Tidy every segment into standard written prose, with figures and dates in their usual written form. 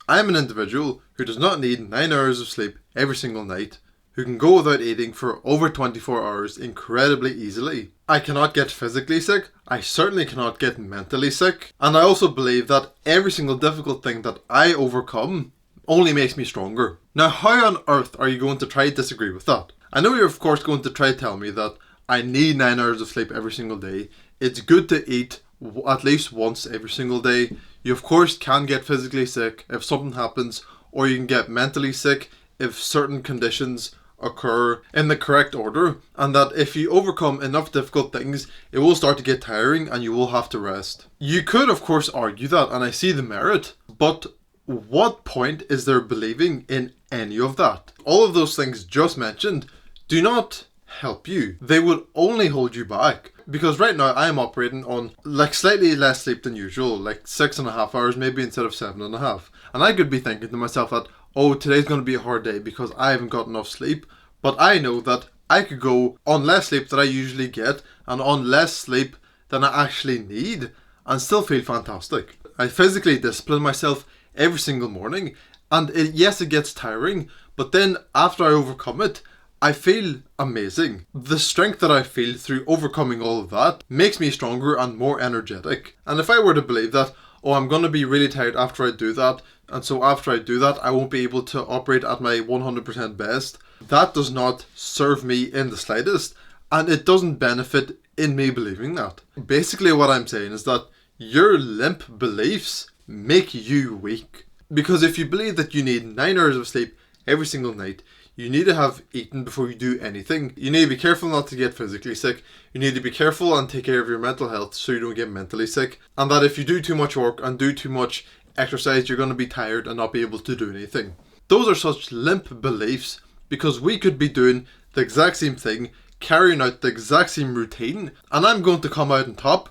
I am an individual who does not need 9 hours of sleep every single night, who can go without eating for over 24 hours incredibly easily. I cannot get physically sick, I certainly cannot get mentally sick, and I also believe that every single difficult thing that I overcome only makes me stronger. Now, how on earth are you going to try to disagree with that? I know you're of course going to try to tell me that I need 9 hours of sleep every single day. It's good to eat at least once every single day. You of course can get physically sick if something happens, or you can get mentally sick if certain conditions occur in the correct order, and that if you overcome enough difficult things, it will start to get tiring and you will have to rest. You could of course argue that, and I see the merit, but what point is there believing in any of that? All of those things just mentioned do not help you. They would only hold you back. Because right now I am operating on slightly less sleep than usual, 6.5 hours maybe instead of 7.5. And I could be thinking to myself that, oh, today's going to be a hard day because I haven't got enough sleep. But I know that I could go on less sleep than I usually get and on less sleep than I actually need and still feel fantastic. I physically discipline myself every single morning, and yes, it gets tiring, but then after I overcome it, I feel amazing. The strength that I feel through overcoming all of that makes me stronger and more energetic. And if I were to believe that, oh, I'm going to be really tired after I do that, and so after I do that, I won't be able to operate at my 100% best, that does not serve me in the slightest, and it doesn't benefit in me believing that. Basically what I'm saying is that your limp beliefs make you weak. Because if you believe that you need 9 hours of sleep every single night, you need to have eaten before you do anything. You need to be careful not to get physically sick. You need to be careful and take care of your mental health so you don't get mentally sick. And that if you do too much work and do too much exercise, you're going to be tired and not be able to do anything. Those are such limp beliefs, because we could be doing the exact same thing, carrying out the exact same routine, and I'm going to come out on top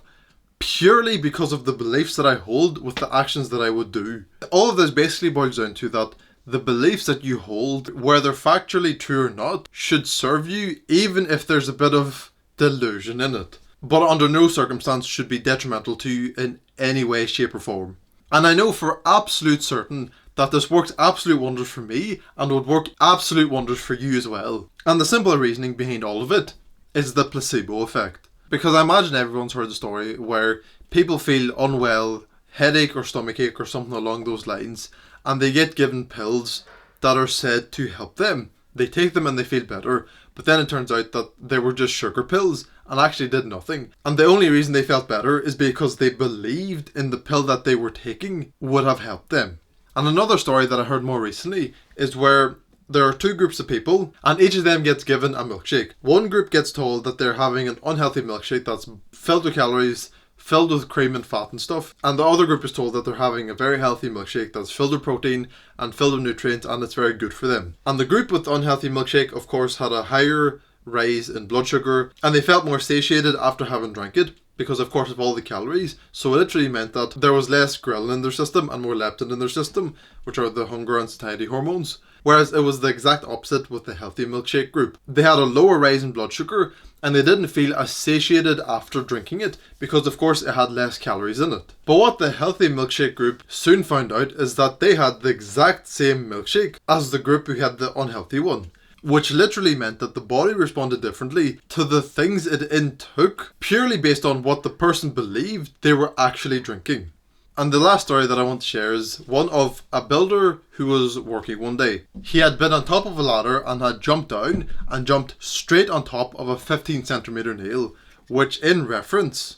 purely because of the beliefs that I hold with the actions that I would do. All of this basically boils down to that the beliefs that you hold, whether factually true or not, should serve you even if there's a bit of delusion in it, but under no circumstance should be detrimental to you in any way, shape or form. And I know for absolute certain that this works absolute wonders for me and would work absolute wonders for you as well. And the simple reasoning behind all of it is the placebo effect. Because I imagine everyone's heard the story where people feel unwell, headache or stomachache or something along those lines, and they get given pills that are said to help them. They take them and they feel better, but then it turns out that they were just sugar pills and actually did nothing. And the only reason they felt better is because they believed in the pill that they were taking would have helped them. And another story that I heard more recently is where there are two groups of people and each of them gets given a milkshake. One group gets told that they're having an unhealthy milkshake that's filled with calories, filled with cream and fat and stuff, and the other group is told that they're having a very healthy milkshake that's filled with protein and filled with nutrients and it's very good for them. And the group with the unhealthy milkshake of course had a higher rise in blood sugar and they felt more satiated after having drank it because of course of all the calories. So it literally meant that there was less ghrelin in their system and more leptin in their system, which are the hunger and satiety hormones. Whereas it was the exact opposite with the healthy milkshake group. They had a lower rise in blood sugar and they didn't feel as satiated after drinking it because of course it had less calories in it. But what the healthy milkshake group soon found out is that they had the exact same milkshake as the group who had the unhealthy one, which literally meant that the body responded differently to the things it intook purely based on what the person believed they were actually drinking. And the last story that I want to share is one of a builder who was working one day. He had been on top of a ladder and had jumped down and jumped straight on top of a 15 centimeter nail, which in reference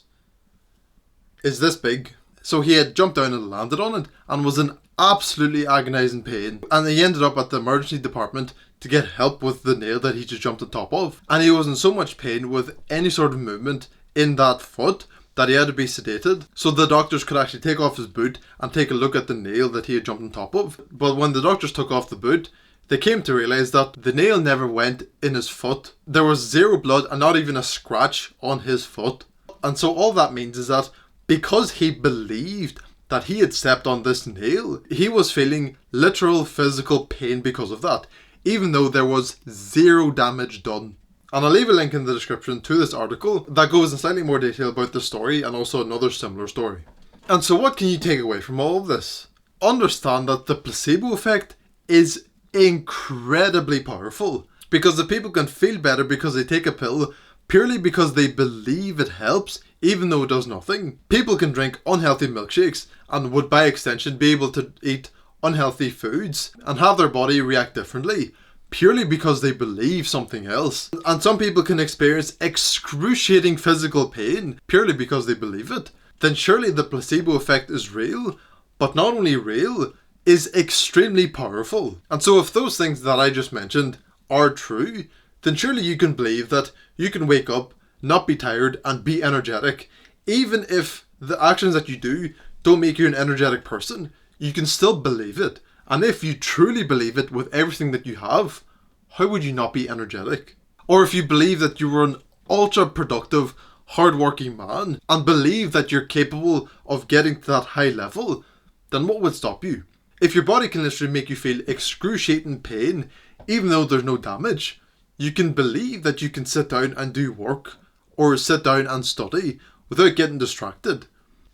is this big. So he had jumped down and landed on it and was in absolutely agonizing pain. And he ended up at the emergency department to get help with the nail that he just jumped on top of. And he was in so much pain with any sort of movement in that foot that he had to be sedated, so the doctors could actually take off his boot and take a look at the nail that he had jumped on top of. But when the doctors took off the boot, they came to realise that the nail never went in his foot. There was zero blood and not even a scratch on his foot. And so all that means is that because he believed that he had stepped on this nail, he was feeling literal physical pain because of that, even though there was zero damage done. And I'll leave a link in the description to this article that goes in slightly more detail about the story and also another similar story. And so what can you take away from all of this? understand that the placebo effect is incredibly powerful, because the people can feel better because they take a pill purely because they believe it helps, even though it does nothing. People can drink unhealthy milkshakes and would by extension be able to eat unhealthy foods and have their body react differently purely because they believe something else. And some people can experience excruciating physical pain purely because they believe it. Then surely the placebo effect is real, but not only real, is extremely powerful. And so if those things that I just mentioned are true, then surely you can believe that you can wake up, not be tired, and be energetic. Even if the actions that you do don't make you an energetic person, you can still believe it. And if you truly believe it with everything that you have, how would you not be energetic? Or if you believe that you were an ultra productive, hardworking man and believe that you're capable of getting to that high level, then what would stop you? If your body can literally make you feel excruciating pain, even though there's no damage, you can believe that you can sit down and do work or sit down and study without getting distracted.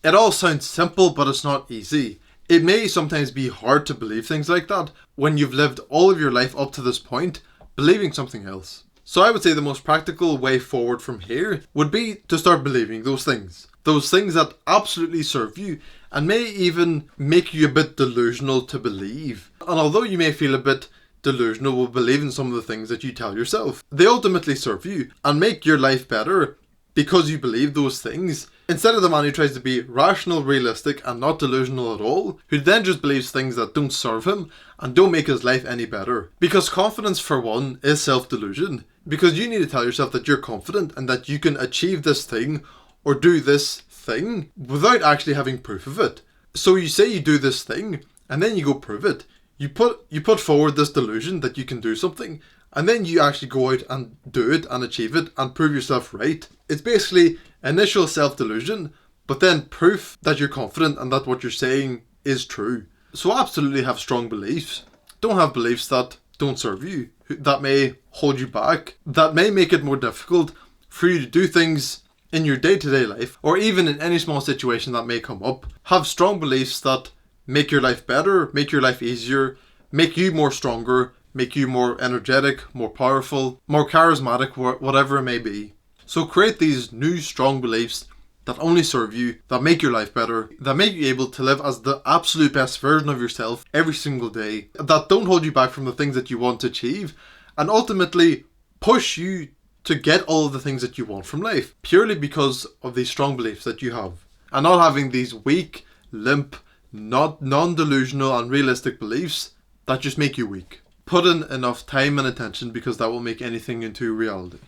It all sounds simple, but it's not easy. It may sometimes be hard to believe things like that when you've lived all of your life up to this point believing something else. So I would say the most practical way forward from here would be to start believing those things. Those things that absolutely serve you and may even make you a bit delusional to believe. And although you may feel a bit delusional with believing some of the things that you tell yourself, they ultimately serve you and make your life better because you believe those things, instead of the man who tries to be rational, realistic, and not delusional at all, who then just believes things that don't serve him and don't make his life any better. Because confidence, for one, is self-delusion. Because you need to tell yourself that you're confident and that you can achieve this thing or do this thing without actually having proof of it. So you say you do this thing and then you go prove it. You put forward this delusion that you can do something, and then you actually go out and do it and achieve it and prove yourself right. It's basically initial self-delusion, but then proof that you're confident and that what you're saying is true. So absolutely have strong beliefs. Don't have beliefs that don't serve you, that may hold you back, that may make it more difficult for you to do things in your day-to-day life, or even in any small situation that may come up. Have strong beliefs that make your life better, make your life easier, make you more stronger, make you more energetic, more powerful, more charismatic, whatever it may be. So create these new strong beliefs that only serve you, that make your life better, that make you able to live as the absolute best version of yourself every single day, that don't hold you back from the things that you want to achieve, and ultimately push you to get all of the things that you want from life, purely because of these strong beliefs that you have, and not having these weak, limp, non-delusional and realistic beliefs that just make you weak. Put in enough time and attention, because that will make anything into reality.